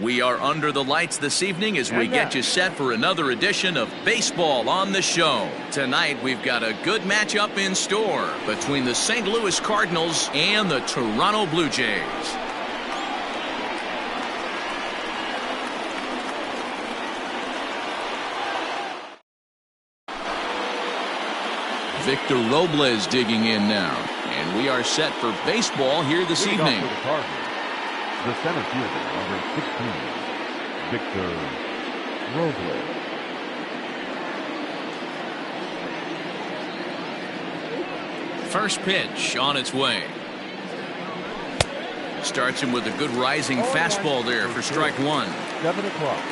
We are under the lights this evening as we get you set for another edition of Baseball on the Show. Tonight we've got a good matchup in store between the St. Louis Cardinals and the Toronto Blue Jays. Victor Robles digging in now, and we are set for baseball here this evening. The center fielder, number 16, Victor Robles. First pitch on its way. Starts him with a good rising fastball there for strike one. 7 o'clock.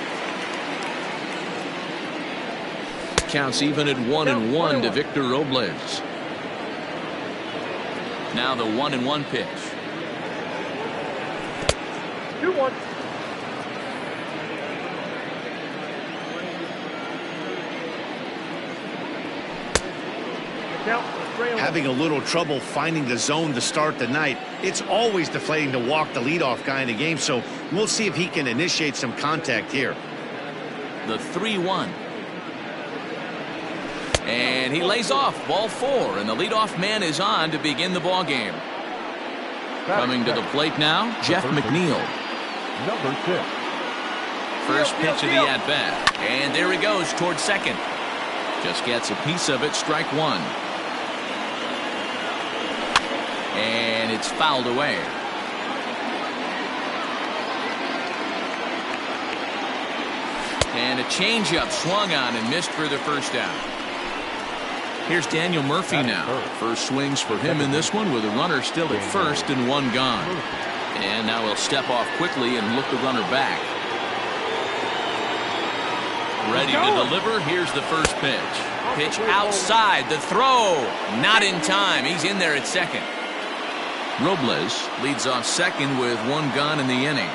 Counts even at 1-1 to Victor Robles. Now the 1-1 pitch. 2-1. Having a little trouble finding the zone to start the night. It's always deflating to walk the leadoff guy in the game, so we'll see if he can initiate some contact here. The 3-1. And he lays off ball 4, and the leadoff man is on to begin the ball game. Coming to the plate now, Jeff McNeil. Number 6. First pitch of the at-bat, and there he goes towards second. Just gets a piece of it, strike one. And it's fouled away. And a changeup swung on and missed for the first out. Here's Daniel Murphy now. First swings for him in this one with a runner still at first and one gone. And now he'll step off quickly and look the runner back. Ready to deliver. Here's the first pitch. Pitch outside. The throw. Not in time. He's in there at second. Robles leads off second with one gone in the inning.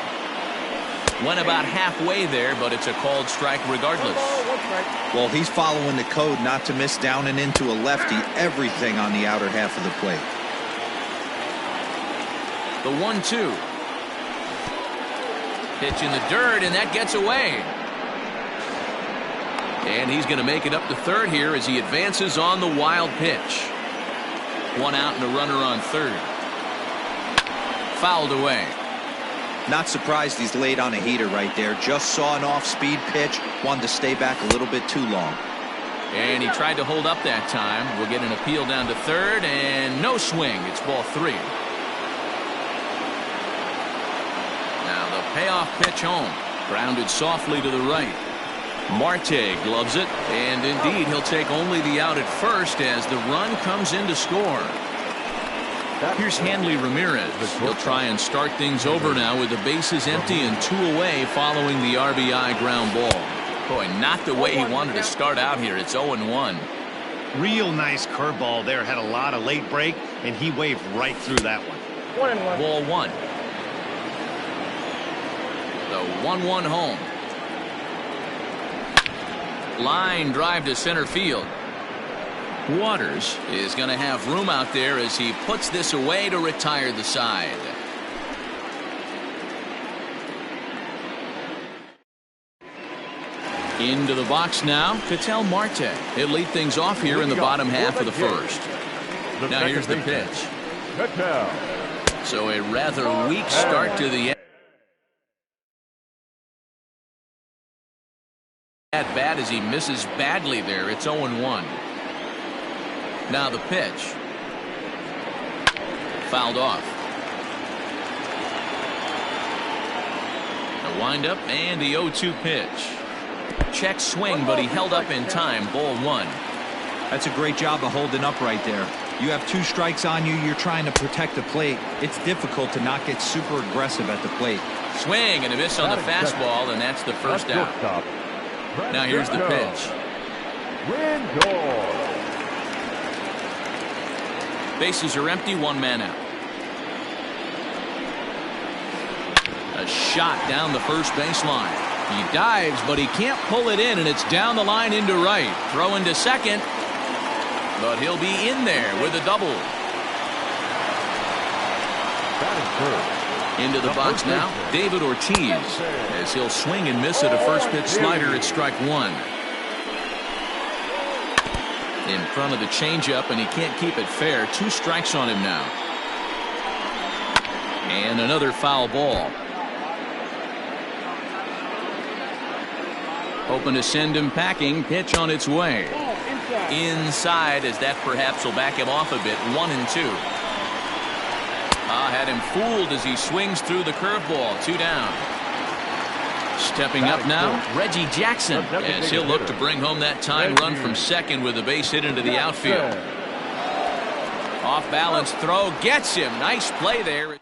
Went about halfway there, but it's a called strike regardless. Well, he's following the code not to miss down and into a lefty. Everything on the outer half of the plate. The 1-2. Pitch in the dirt, and that gets away. And he's going to make it up to third here as he advances on the wild pitch. One out and a runner on third. Fouled away. Not surprised he's laid on a heater right there. Just saw an off-speed pitch. Wanted to stay back a little bit too long. And he tried to hold up that time. We'll get an appeal down to third, and no swing. It's ball 3. Now the payoff pitch home. Grounded softly to the right. Marte gloves it, and indeed he'll take only the out at first as the run comes in to score. Here's Hanley Ramirez. He'll try and start things over now with the bases empty and 2 away following the RBI ground ball. Boy, not the way he wanted to start out here. It's 0-1. Real nice curveball there. Had a lot of late break, and he waved right through that one. 1-1. Ball 1. The 1-1 home. Line drive to center field. Waters is going to have room out there as he puts this away to retire the side. Into the box now, Ketel Marte. He'll lead things off here in the bottom half of the first. Now here's the pitch. So a rather weak start to the at bat as he misses badly there. It's 0-1. Now the pitch. Fouled off. The windup and the 0-2 pitch. Check swing, but he held up in time. Ball 1. That's a great job of holding up right there. You have 2 strikes on you. You're trying to protect the plate. It's difficult to not get super aggressive at the plate. Swing and a miss on the fastball, and that's the first out. Now here's the pitch. Bases are empty, 1 man out. A shot down the first baseline. He dives, but he can't pull it in, and it's down the line into right. Throw into second, but he'll be in there with a double. Into the box now, David Ortiz, as he'll swing and miss at a first pitch slider at strike one. In front of the changeup, and he can't keep it fair. 2 strikes on him now. And another foul ball. Hoping to send him packing. Pitch on its way. Inside, as that perhaps will back him off a bit. 1-2. Had him fooled as he swings through the curveball. 2 down. Stepping up now, Reggie Jackson, as he'll look to bring home that tying run from second with a base hit into the outfield. Off balance throw, gets him. Nice play there.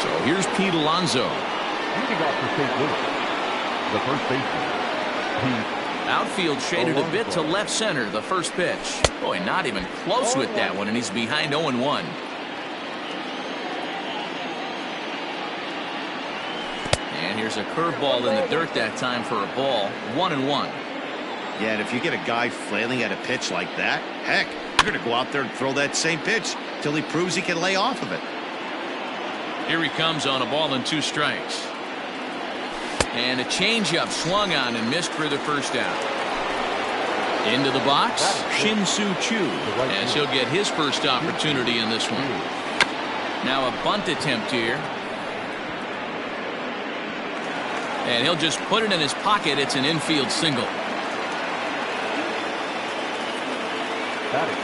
So here's Pete Alonso. Leading off for St. Louis, the first baseman, Pete. Outfield shaded a bit to left center, the first pitch. Boy, not even close with that one, and he's behind 0-1. And here's a curveball in the dirt that time for a ball. 1-1. Yeah, and if you get a guy flailing at a pitch like that, heck, you're going to go out there and throw that same pitch till he proves he can lay off of it. Here he comes on a ball and 2 strikes. And a changeup swung on and missed for the first out. Into the box, Shin-Soo Choo, as he'll get his first opportunity in this one. Now a bunt attempt here. And he'll just put it in his pocket. It's an infield single.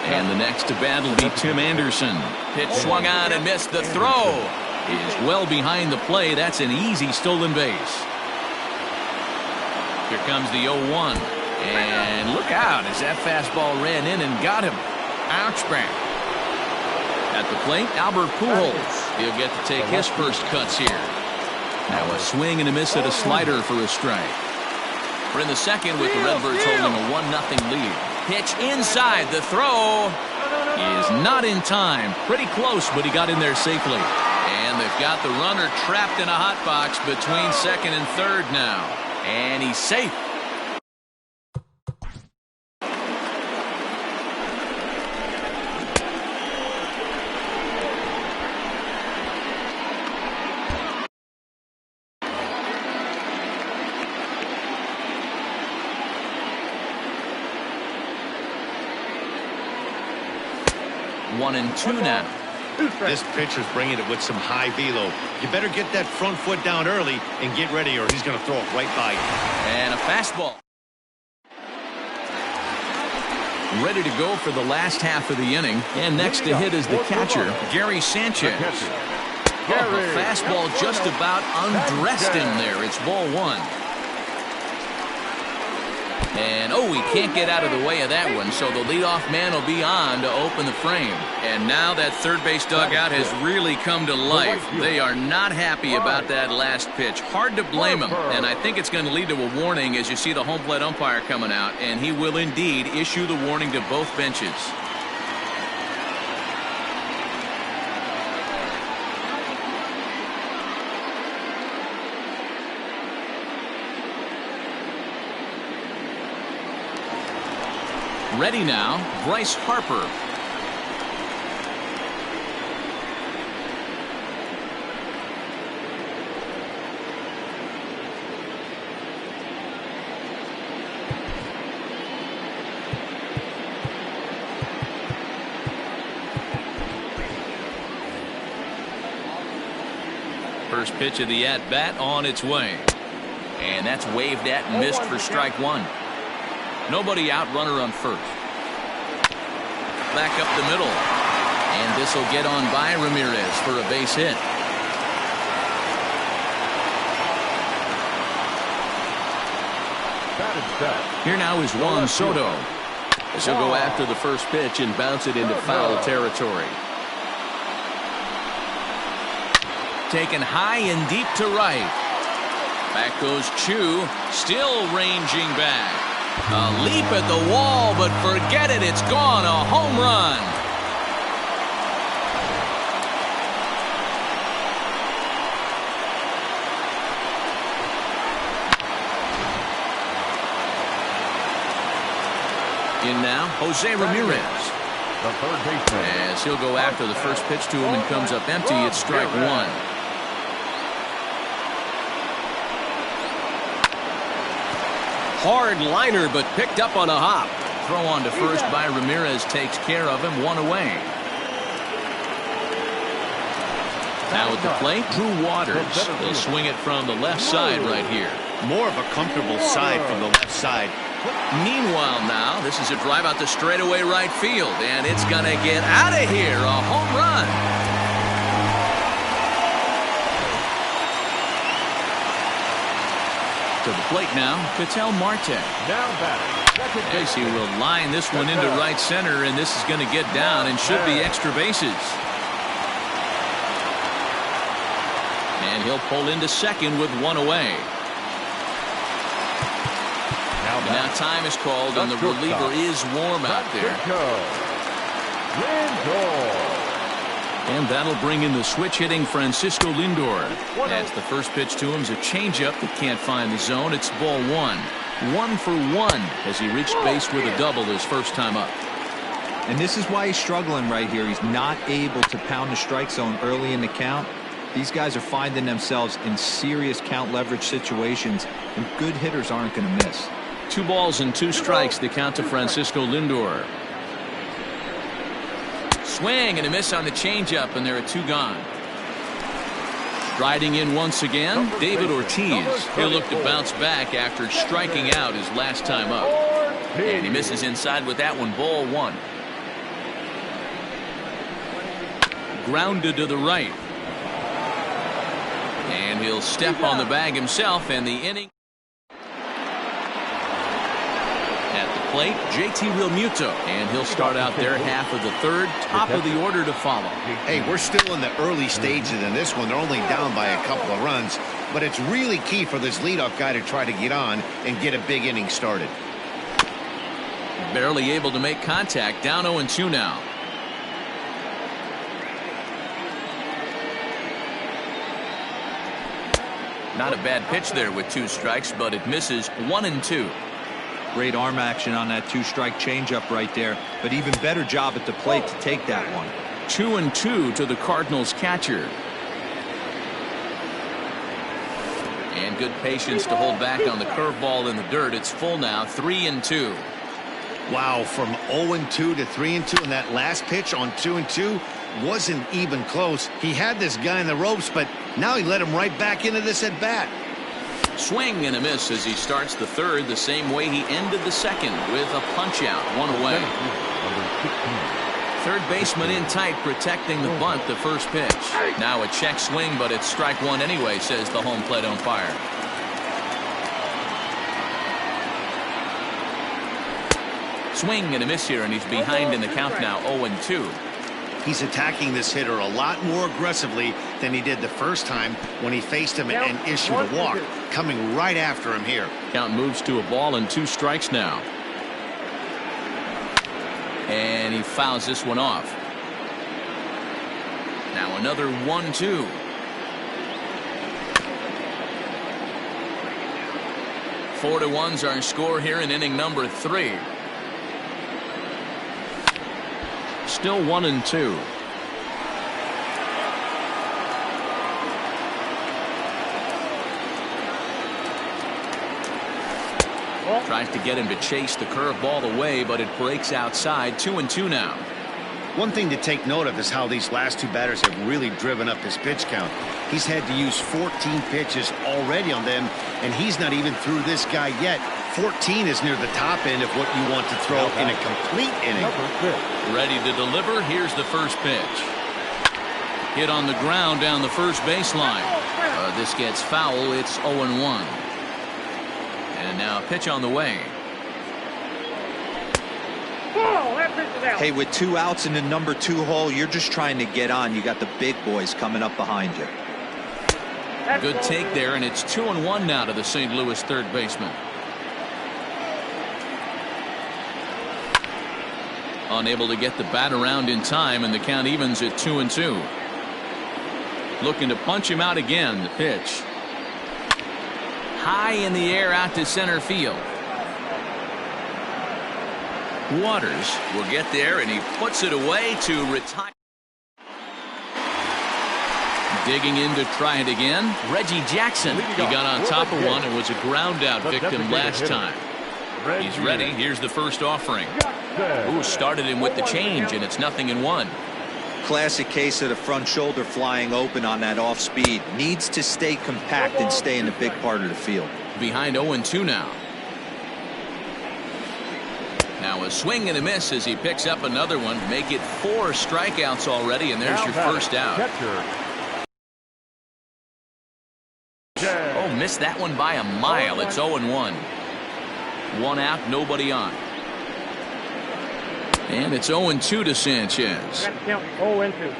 And the next to bat will be Tim Anderson. Pitch swung on and missed. The throw is well behind the play. That's an easy stolen base. Here comes the 0-1. And look out as that fastball ran in and got him. Ouch bang. At the plate, Albert Pujols. He'll get to take his first cuts here. Now a swing and a miss at a slider for a strike. We're in the second with the Redbirds holding a 1-0 lead. Pitch inside. The throw is not in time. Pretty close, but he got in there safely. And they've got the runner trapped in a hot box between second and third now. And he's safe. One and two now. This pitcher's bringing it with some high velo. You better get that front foot down early and get ready, or he's going to throw it right by you. And a fastball. Ready to go for the last half of the inning. And next to hit is the catcher, Gary Sanchez. The fastball just about undressed him there. It's ball 1. And, he can't get out of the way of that one, so the leadoff man will be on to open the frame. And now that third base dugout has really come to life. They are not happy about that last pitch. Hard to blame them, and I think it's going to lead to a warning as you see the home plate umpire coming out, and he will indeed issue the warning to both benches. Ready now, Bryce Harper. First pitch of the at-bat on its way. And that's waved at and missed for strike 1. Nobody out, runner on first. Back up the middle. And this will get on by Ramirez for a base hit. Here now is Juan Soto. As he'll go after the first pitch and bounce it into foul territory. Taken high and deep to right. Back goes Chu, still ranging back. A leap at the wall, but forget it, it's gone. A home run. In now, Jose Ramirez. The third baseman. As he'll go after the first pitch to him and comes up empty, it's strike one. Hard liner, but picked up on a hop. Throw on to first by Ramirez takes care of him, one away. Now at the plate, Drew Waters. He'll swing it from the left side right here. More of a comfortable side from the left side. Meanwhile now, this is a drive out the straightaway right field, and it's going to get out of here. A home run. To the plate now, Ketel Marte. Now batting. As he will line this one into right center, and this is going to get down and should be extra bases. And he'll pull into second with one away. Now time is called, and the reliever is warm out there. And that'll bring in the switch-hitting Francisco Lindor. As the first pitch to him is a changeup that can't find the zone. It's ball one. 1 for 1 as he reached base with a double his first time up. And this is why he's struggling right here. He's not able to pound the strike zone early in the count. These guys are finding themselves in serious count leverage situations, and good hitters aren't going to miss. 2 balls and 2 strikes, the count to Francisco Lindor. Swing and a miss on the changeup, and there are 2 gone. Riding in once again, David Ortiz. He'll look to bounce back after striking out his last time up. And he misses inside with that one, ball 1. Grounded to the right. And he'll step on the bag himself, and the inning. At the plate, JT Realmuto, and he'll start out there half of the third, top of the order to follow. Hey, we're still in the early stages in this one. They're only down by a couple of runs, but it's really key for this leadoff guy to try to get on and get a big inning started. Barely able to make contact, down 0-2 now. Not a bad pitch there with 2 strikes, but it misses 1-2. Great arm action on that 2-strike changeup right there, but even better job at the plate to take that one. 2-2 to the Cardinals catcher. And good patience to hold back on the curveball in the dirt. It's full now, 3-2. Wow, from 0-2 to 3-2, and that last pitch on 2-2 wasn't even close. He had this guy in the ropes, but now he let him right back into this at bat. Swing and a miss as he starts the third the same way he ended the second with a punch out, 1 away. Third baseman in tight, protecting the bunt the first pitch. Now a check swing, but it's strike 1 anyway, says the home plate umpire. Swing and a miss here, and he's behind in the count now, 0-2. He's attacking this hitter a lot more aggressively than he did the first time when he faced him and issued a walk. Coming right after him here. Count moves to a ball and 2 strikes now. And he fouls this one off. Now another 1-2. Four to 1's our score here in inning number 3. Still 1-2. Tries to get him to chase the curveball away, but it breaks outside. 2-2 now. One thing to take note of is how these last 2 batters have really driven up his pitch count. He's had to use 14 pitches already on them, and he's not even through this guy yet. 14 is near the top end of what you want to throw in a complete inning. Ready to deliver. Here's the first pitch. Hit on the ground down the first baseline. This gets foul. It's 0-1. And now a pitch on the way. Hey, with 2 outs in the number 2 hole, you're just trying to get on. You got the big boys coming up behind you. Good take there, and it's 2-1 now to the St. Louis third baseman. Unable to get the bat around in time, and the count evens at 2-2. Looking to punch him out again. The pitch. High in the air out to center field. Waters will get there, and he puts it away to retire. Digging in to try it again. Reggie Jackson. He got on top of one and was a ground out victim last time. He's ready. Here's the first offering. Ooh, started him with the change, and it's 0-1. Classic case of the front shoulder flying open on that off speed. Needs to stay compact and stay in the big part of the field. Behind 0-2 now. Now a swing and a miss as he picks up another one. Make it 4 strikeouts already, and there's your first out. Oh, missed that one by a mile. It's 0-1. 1 out, nobody on. And it's 0-2 to Sanchez. 0-2.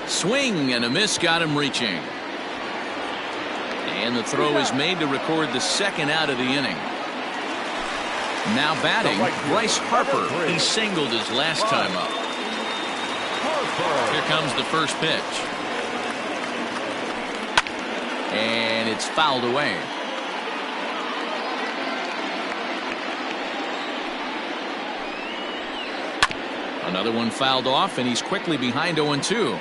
Swing and a miss got him reaching. And the throw is made to record the second out of the inning. Now batting, Bryce Harper. He singled his last time up. Here comes the first pitch. And it's fouled away. Another one fouled off, and he's quickly behind 0-2.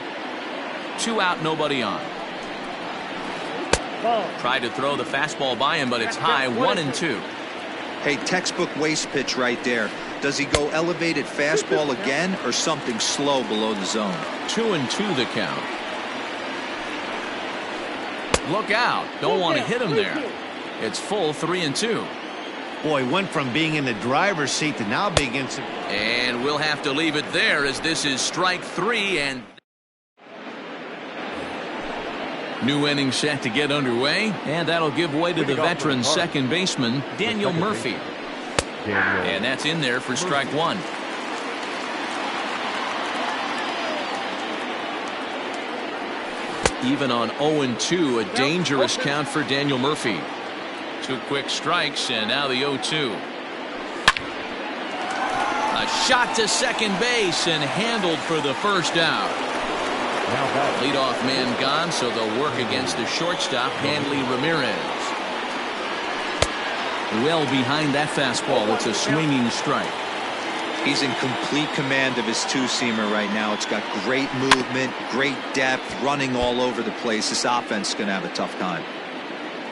2 out, nobody on. Tried to throw the fastball by him, but it's high. 1-2. Hey, textbook waste pitch right there. Does he go elevated fastball again or something slow below the zone? 2-2 the count. Look out. Don't want to hit him there. It's full 3-2. Boy, went from being in the driver's seat to now being in some... And we'll have to leave it there as this is strike 3, and new inning set to get underway, and that'll give way to the veteran second baseman Daniel Murphy. And that's in there for strike 1. Even on 0-2, a dangerous count for Daniel Murphy. 2 quick strikes, and now the 0-2. A shot to second base and handled for the first out. Leadoff man gone, so they'll work against the shortstop, Hanley Ramirez. Well behind that fastball. It's a swinging strike. He's in complete command of his 2-seamer right now. It's got great movement, great depth, running all over the place. This offense is going to have a tough time.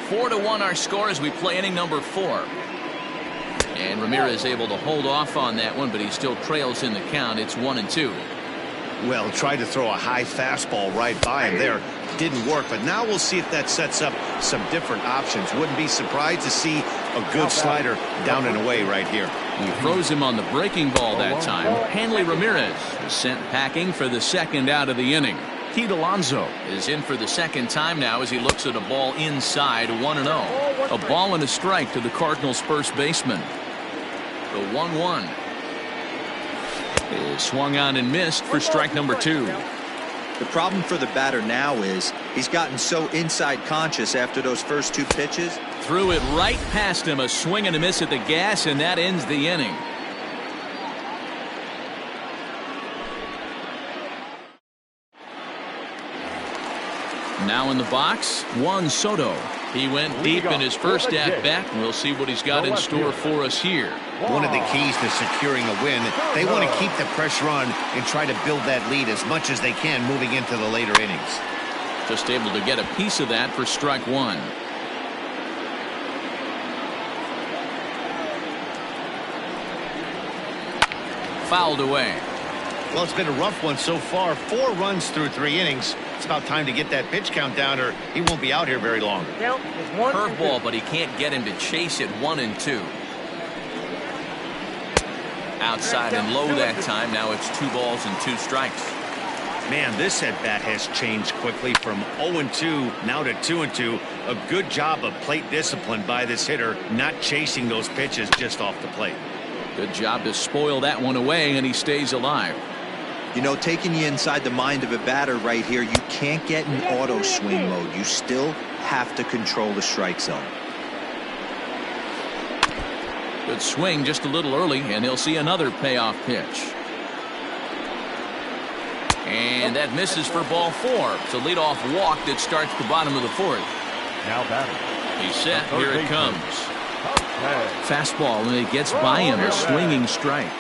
4-1 our score as we play inning number 4. And Ramirez able to hold off on that one, but he still trails in the count. It's 1-2. Well, tried to throw a high fastball right by him there. Didn't work, but now we'll see if that sets up some different options. Wouldn't be surprised to see a good slider down and away right here. He throws him on the breaking ball that time. Hanley Ramirez is sent packing for the second out of the inning. Pete Alonso is in for the second time now as he looks at a ball inside. 1-0. A ball and a strike to the Cardinals' first baseman. The 1-1 is swung on and missed for strike number 2. The problem for the batter now is he's gotten so inside conscious after those first 2 pitches. Threw it right past him. A swing and a miss at the gas, and that ends the inning. Now in the box, Juan Soto. He went deep in his first at-bat, and we'll see what he's got in store for us here. One of the keys to securing a win, they want to keep the pressure on and try to build that lead as much as they can moving into the later innings. Just able to get a piece of that for strike 1. Fouled away. Well, it's been a rough one so far. 4 runs through 3 innings. It's about time to get that pitch count down, or he won't be out here very long. Curveball, but he can't get him to chase it. 1-2. Outside and low that time. Now it's 2 balls and 2 strikes. Man, this at-bat has changed quickly from 0-2 now to 2-2. A good job of plate discipline by this hitter, not chasing those pitches just off the plate. Good job to spoil that one away, and he stays alive. You know, taking you inside the mind of a batter right here, you can't get in auto swing mode. You still have to control the strike zone. Good swing just a little early, and he'll see another payoff pitch. And that misses for ball 4. It's a leadoff walk that starts the bottom of the 4th. Now batting, He's set. Here it comes. Okay. Fastball, and it gets by him. A swinging strike.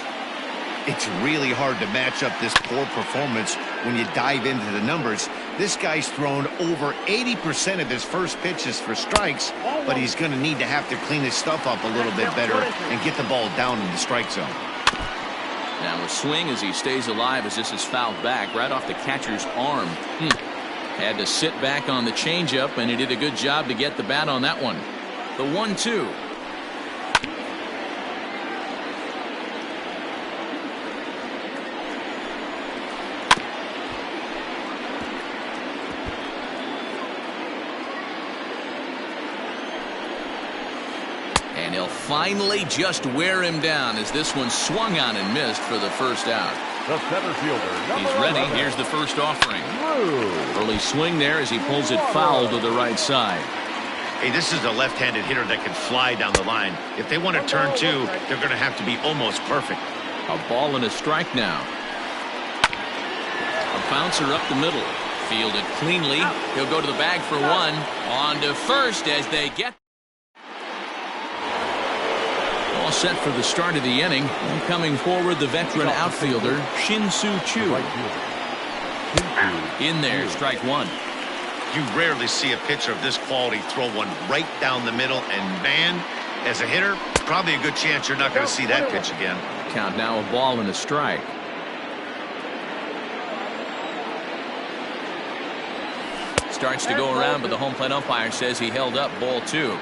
It's really hard to match up this poor performance when you dive into the numbers. This guy's thrown over 80% of his first pitches for strikes, but he's going to need to have to clean his stuff up a little bit better and get the ball down in the strike zone. Now a swing as he stays alive as this is fouled back right off the catcher's arm. Had to sit back on the changeup, and he did a good job to get the bat on that one. The 1-2. And he'll finally just wear him down as this one swung on and missed for the first out. The center fielder. He's ready. Here's the first offering. Early swing there as he pulls it foul to the right side. Hey, this is a left-handed hitter that can fly down the line. If they want to turn two, they're going to have to be almost perfect. A ball and a strike now. A bouncer up the middle. Fielded cleanly. He'll go to the bag for one. On to first as they get. All set for the start of the inning. And coming forward, the veteran outfielder, Shin-Soo Choo. In there, strike one. You rarely see a pitcher of this quality throw one right down the middle, and man, as a hitter, probably a good chance you're not going to see that pitch again. Count now, a ball and a strike. Starts to go around, but the home plate umpire says he held up ball two.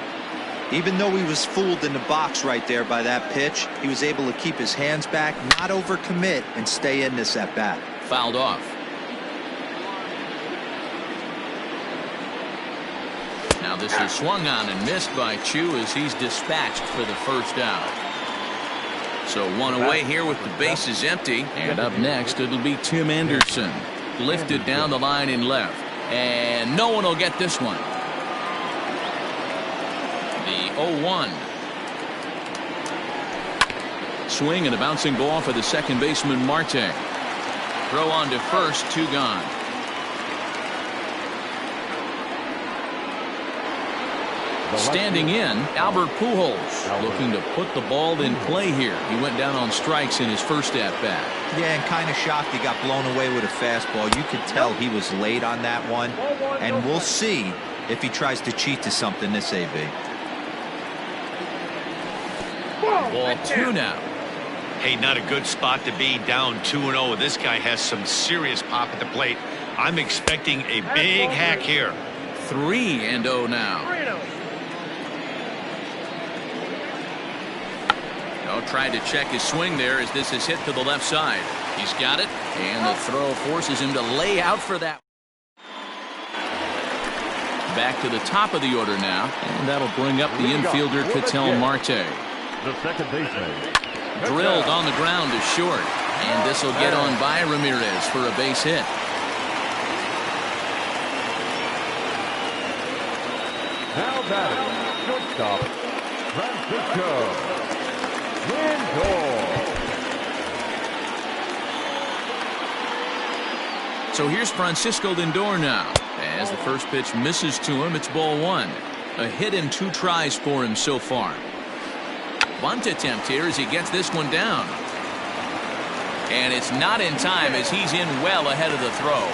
Even though he was fooled in the box right there by that pitch, he was able to keep his hands back, not overcommit, and stay in this at bat. Fouled off. Now this is swung on and missed by Choo as he's dispatched for the first out. So one away here with the bases empty. And up next it'll be Tim Anderson. Lifted down the line in left. And no one will get this one. The 0-1. Swing and a bouncing ball for the second baseman Marte. Throw on to first, two gone. Standing in, Albert Pujols, looking to put the ball in play here. He went down on strikes in his first at-bat. Yeah, and kind of shocked he got blown away with a fastball. You could tell he was late on that one, and we'll see if he tries to cheat to something this AB. Ball two now. Hey, not a good spot to be, down 2-0. This guy has some serious pop at the plate. I'm expecting a big hack here. 3-0 now. Tried to check his swing there as this is hit to the left side. He's got it, and the throw forces him to lay out for that. Back to the top of the order now, and that'll bring up the infielder Ketel Marte. The second baseman. Drilled on the ground to short, and this will get on by Ramirez for a base hit. Now batting, shortstop, Francisco Lindor. So here's Francisco Lindor now. As the first pitch misses to him, it's ball one. A hit and two tries for him so far. Bunt attempt here as he gets this one down. And it's not in time as he's in well ahead of the throw.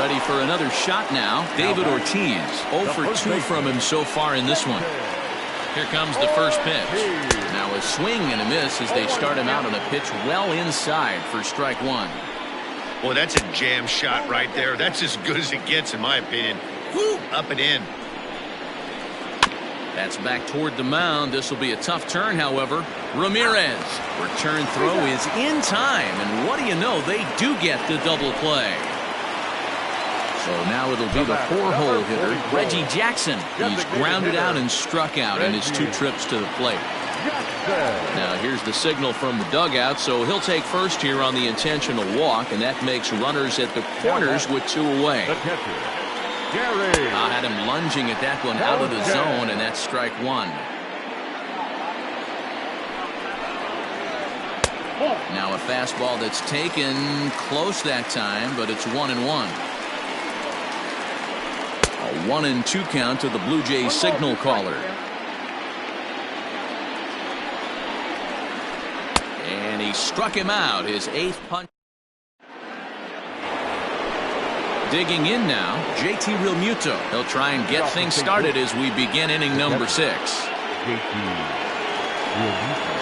Ready for another shot now. David Ortiz. 0 for 2 from him so far in this one. Here comes the first pitch. Now a swing and a miss as they start him out on a pitch well inside for strike one. Well, that's a jam shot right there. That's as good as it gets, in my opinion. Woo, up and in. That's back toward the mound. This will be a tough turn, however. Ramirez. Return throw is in time. And what do you know? They do get the double play. So now it'll be the four-hole hitter, Reggie Jackson. He's grounded out and struck out in his 2 trips to the plate. Now here's the signal from the dugout, so he'll take first here on the intentional walk, and that makes runners at the corners with 2 away. I had him lunging at that one out of the zone, and that's strike one. Now a fastball that's taken close that time, but it's 1-1. A 1-2 count to the Blue Jays signal caller. And he struck him out, his 8th punch. Digging in now, JT Realmuto. He'll try and get things started as we begin inning number 6. JT Realmuto.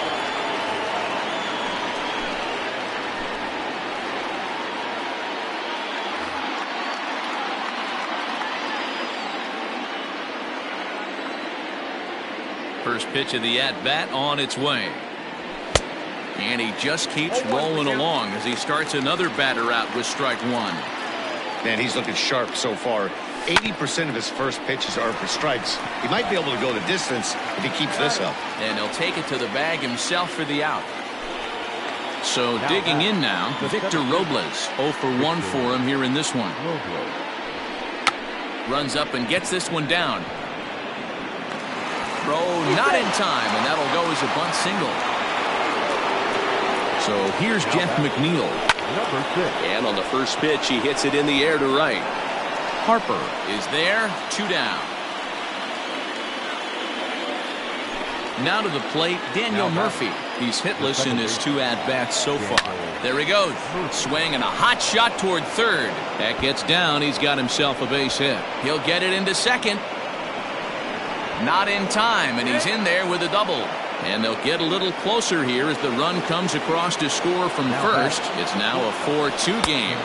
First pitch of the at-bat on its way. And he just keeps rolling along as he starts another batter out with strike 1. Man, he's looking sharp so far. 80% of his first pitches are for strikes. He might be able to go the distance if he keeps this up. And he'll take it to the bag himself for the out. So digging in now, Victor Robles. 0 for 1 for him here in this one. Runs up and gets this one down. Throw not in time, and that'll go as a bunt single. So here's Jeff McNeil. Number 6. And on the first pitch, he hits it in the air to right. Harper is there, 2 down. Now to the plate, Daniel Murphy. He's hitless in his 2 at-bats so far. There he goes. Swing and a hot shot toward third. That gets down. He's got himself a base hit. He'll get it into second. Not in time, and he's in there with a double. And they'll get a little closer here as the run comes across to score from first. It's now a 4-2 game.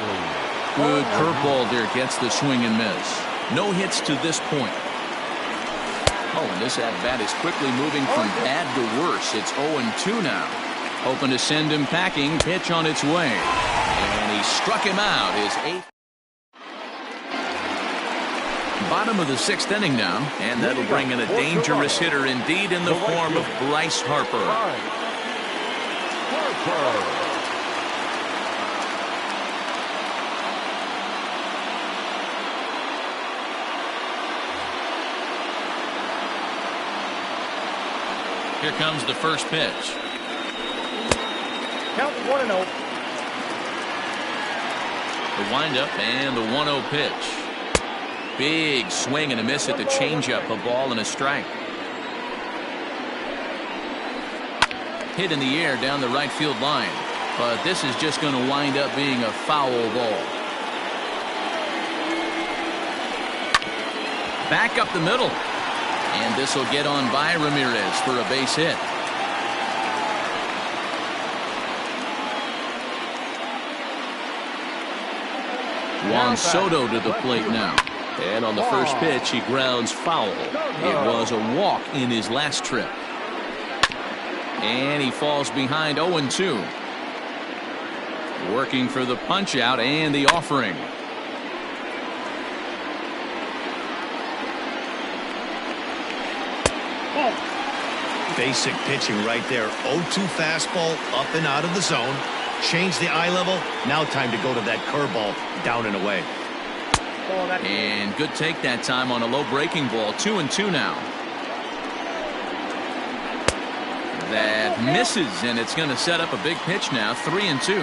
Good curveball there, gets the swing and miss. No hits to this point. Oh, and this at-bat is quickly moving from bad to worse. It's 0-2 now. Hoping to send him packing. Pitch on its way. And he struck him out, his 8th. Bottom of the 6th inning now, and that'll bring in a dangerous hitter indeed in the form of Bryce Harper. Here comes the first pitch. Count 1-0. The windup and the 1-0 pitch. Big swing and a miss at the changeup, a ball and a strike. Hit in the air down the right field line, but this is just going to wind up being a foul ball. Back up the middle, and this will get on by Ramirez for a base hit. Juan Soto to the plate now. And on the first pitch, he grounds foul. It was a walk in his last trip. And he falls behind 0-2. Working for the punch out and the offering. Basic pitching right there. 0-2 fastball up and out of the zone. Change the eye level. Now time to go to that curveball down and away. And good take that time on a low breaking ball. 2-2 now. That misses, and it's going to set up a big pitch now. 3-2.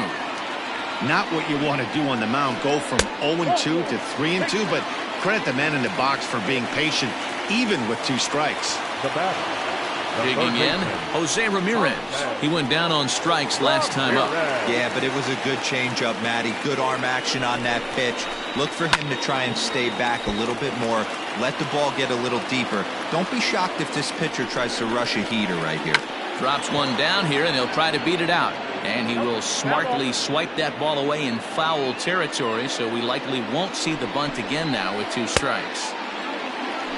Not what you want to do on the mound. Go from 0-2 to 3-2, but credit the man in the box for being patient, even with 2 strikes. The batter. Digging in, Jose Ramirez. He went down on strikes last time up. Yeah, but it was a good changeup, Matty. Good arm action on that pitch. Look for him to try and stay back a little bit more. Let the ball get a little deeper. Don't be shocked if this pitcher tries to rush a heater right here. Drops one down here, and he'll try to beat it out. And he will smartly swipe that ball away in foul territory, so we likely won't see the bunt again now with 2 strikes.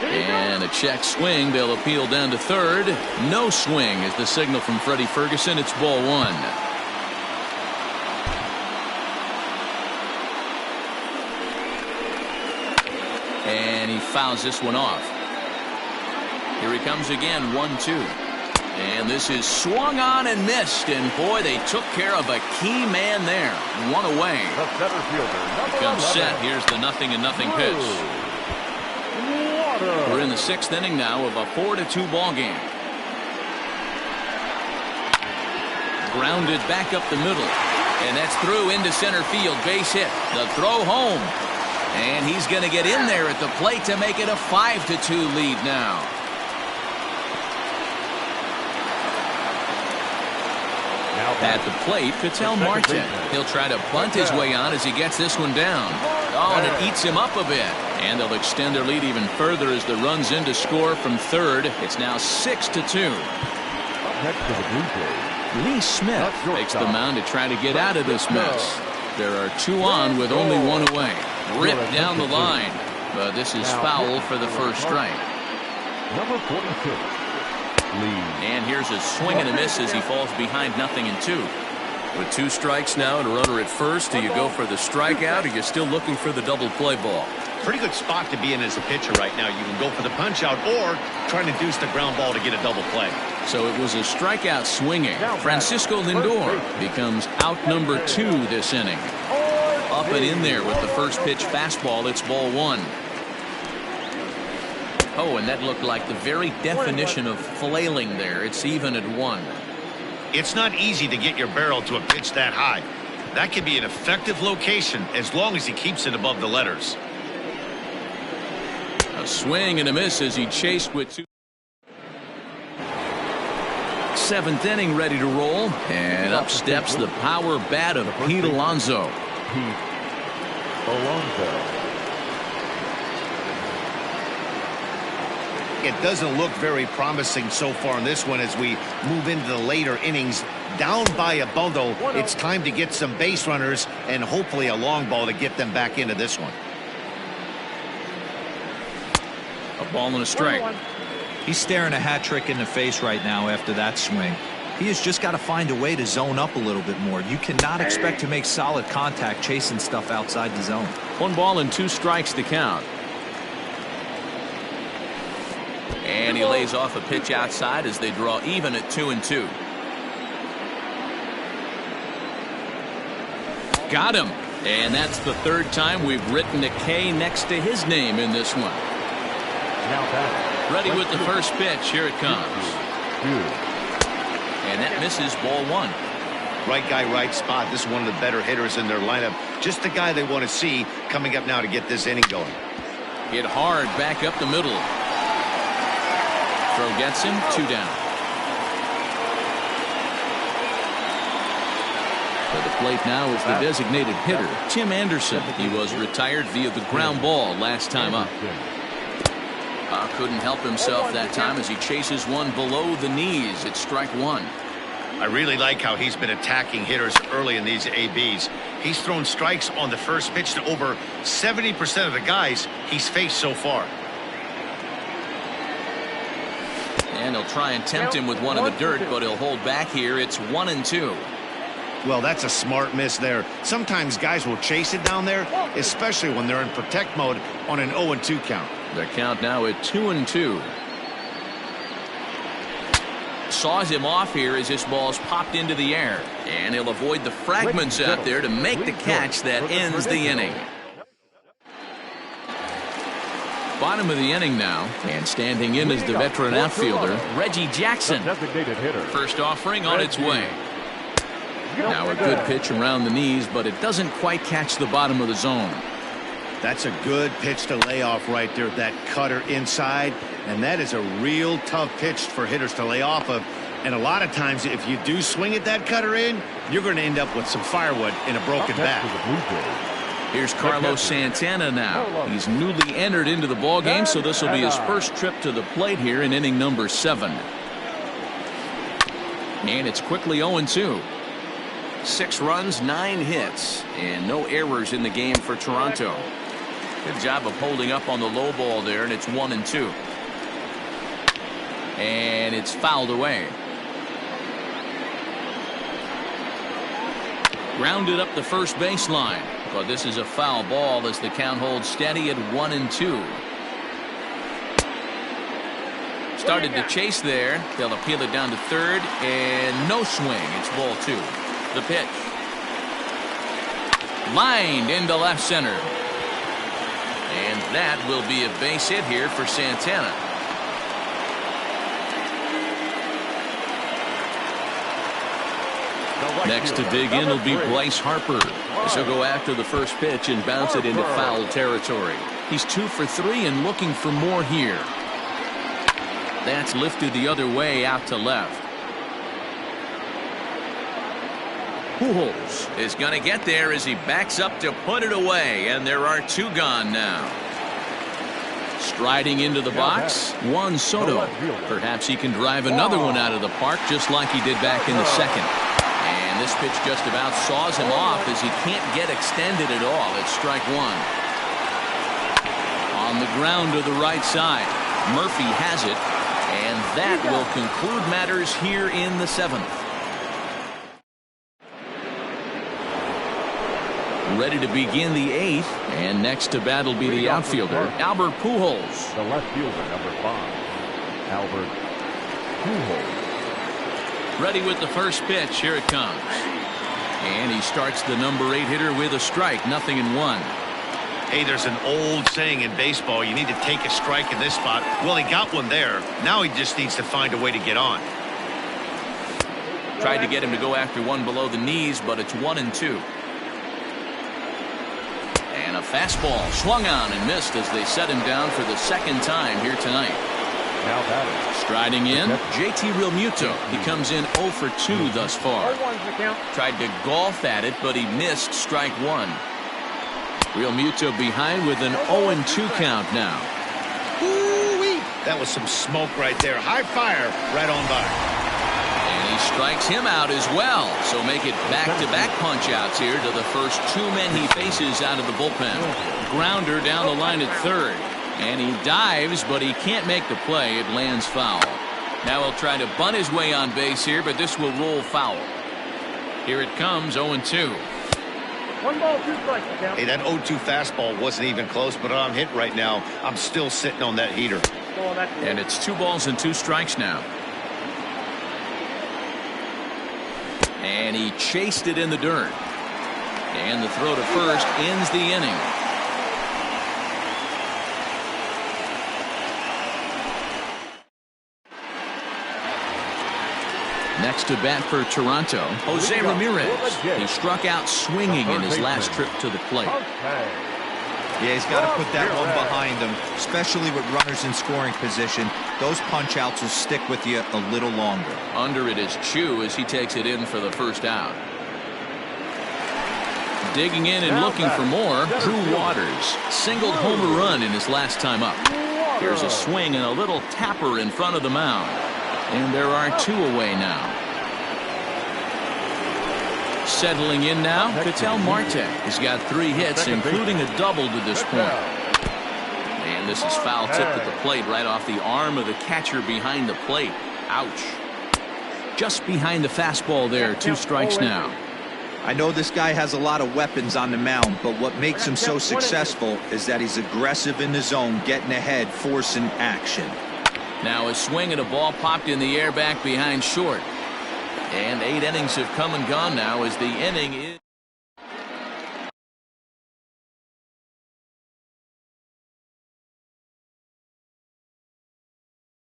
And a check swing. They'll appeal down to third. No swing is the signal from Freddie Ferguson. It's ball 1. And he fouls this one off. Here he comes again, 1-2. And this is swung on and missed. And boy, they took care of a key man there. 1 away. The center fielder. Here comes Seth. Here's the 0-0 pitch. We're in the 6th inning now of a 4-2 ball game. Grounded back up the middle, and that's through into center field. Base hit. The throw home. And he's going to get in there at the plate to make it a 5-2 lead now. At the plate, Ketel Marte. He'll try to bunt his way on as he gets this one down. Oh, and it eats him up a bit. And they'll extend their lead even further as the run's in to score from third. It's now 6-2. Next to the Blue Jays, Lee Smith makes the mound to try to get out of this mess. There are 2 on with only 1 away. Ripped down the line. But this is foul for the first strike. number 46. And here's a swing and a miss as he falls behind 0-2. With 2 strikes now and a runner at first, do you go for the strikeout or you're still looking for the double play ball? Pretty good spot to be in as a pitcher right now. You can go for the punch out or trying to deuce the ground ball to get a double play. So it was a strikeout swinging. Francisco Lindor becomes out number 2 this inning. Up and in there with the first pitch fastball. It's ball 1. Oh, and that looked like the very definition of flailing there. It's even at 1. It's not easy to get your barrel to a pitch that high. That can be an effective location as long as he keeps it above the letters. A swing and a miss as he chased with 2. 7th inning ready to roll. And up steps the power bat of Pete Alonso. It doesn't look very promising so far in this one as we move into the later innings. Down by a bundle, it's time to get some base runners and hopefully a long ball to get them back into this one. A ball and a strike. He's staring a hat trick in the face right now after that swing. He has just got to find a way to zone up a little bit more. You cannot expect to make solid contact chasing stuff outside the zone. 1 ball and 2 strikes to count. And he lays off a pitch outside as they draw even at 2-2. Got him. And that's the 3rd time we've written a K next to his name in this one. Ready with the first pitch. Here it comes. And that misses ball 1. Right guy, right spot. This is one of the better hitters in their lineup. Just the guy they want to see coming up now to get this inning going. Hit hard back up the middle. Throw gets him. 2 down. To the plate now is the designated hitter, Tim Anderson. He was retired via the ground ball last time up. Couldn't help himself that time as he chases one below the knees. It's strike 1. I really like how he's been attacking hitters early in these ABs. He's thrown strikes on the first pitch to over 70% of the guys he's faced so far. And he'll try and tempt him with one in the dirt, but he'll hold back here. It's 1-2. Well, that's a smart miss there. Sometimes guys will chase it down there, especially when they're in protect mode on an 0-2 count. The count now at 2-2. Saws him off here as this ball's popped into the air. And he'll avoid the fragments out there to make the catch that ends the inning. Bottom of the inning now, and standing in as the veteran outfielder, Reggie Jackson. First offering on its way. Now a good pitch around the knees, but it doesn't quite catch the bottom of the zone. That's a good pitch to lay off right there, that cutter inside, and that is a real tough pitch for hitters to lay off of. And a lot of times if you do swing at that cutter in, you're going to end up with some firewood in a broken bat. Here's Carlos Santana now. He's newly entered into the ballgame, so this will be his first trip to the plate here in inning number 7. And it's quickly 0-2. 6 runs, 9 hits, and no errors in the game for Toronto. Good job of holding up on the low ball there, and it's 1-2. And it's fouled away. Grounded up the first baseline, but this is a foul ball as the count holds steady at 1-2. Started to chase there. They'll appeal it down to third, and no swing. It's ball 2. The pitch. Lined into left center. And that will be a base hit here for Santana. Next to dig in will be Bryce Harper. So go after the first pitch and bounce it into foul territory. He's 2 for 3 and looking for more here. That's lifted the other way out to left. Pujols is going to get there as he backs up to put it away, and there are 2 gone now. Striding into the box, Juan Soto. Perhaps he can drive another one out of the park just like he did back in the second. And this pitch just about saws him off as he can't get extended at all. It's strike 1. On the ground to the right side. Murphy has it, and that will conclude matters here in the 7th. Ready to begin the 8th, and next to bat will be the outfielder, Albert Pujols. The left fielder, number 5, Albert Pujols. Ready with the first pitch. Here it comes. And he starts the number 8 hitter with a strike. 0-1. Hey, there's an old saying in baseball, you need to take a strike in this spot. Well, he got one there. Now he just needs to find a way to get on. Tried to get him to go after one below the knees, but it's 1-2. And a fastball swung on and missed as they set him down for the second time here tonight. Now batting. Striding in, JT Realmuto. He comes in 0 for 2 thus far. Tried to golf at it, but he missed strike 1. Realmuto behind with an 0-2 count now. Ooh-wee. That was some smoke right there. High fire right on by. And he strikes him out as well. So make it back-to-back punch-outs here to the first 2 men he faces out of the bullpen. Grounder down the line at third. And he dives, but he can't make the play. It lands foul. Now he'll try to bunt his way on base here, but this will roll foul. Here it comes, 0-2. 1 ball, 2 strikes. Hey, that 0-2 fastball wasn't even close, but I'm hit right now. I'm still sitting on that heater. And it's 2 balls and 2 strikes now. And he chased it in the dirt. And the throw to first ends the inning. Next to bat for Toronto, Jose Ramirez. He struck out swinging in his last trip to the plate. Yeah, he's got to put that one behind him, especially with runners in scoring position. Those punch-outs will stick with you a little longer. Under it is Chu as he takes it in for the first out. Digging in and looking for more, Drew Waters. Singled home a run in his last time up. Here's a swing and a little tapper in front of the mound. And there are 2 away now. Settling in now, Ketel Marte. He's got 3 hits, including a double to this point. And this is foul tipped at the plate right off the arm of the catcher behind the plate. Ouch. Just behind the fastball there, 2 strikes now. I know this guy has a lot of weapons on the mound, but what makes him so successful is that he's aggressive in the zone, getting ahead, forcing action. Now a swing and a ball popped in the air back behind short. And 8 innings have come and gone now as the inning is...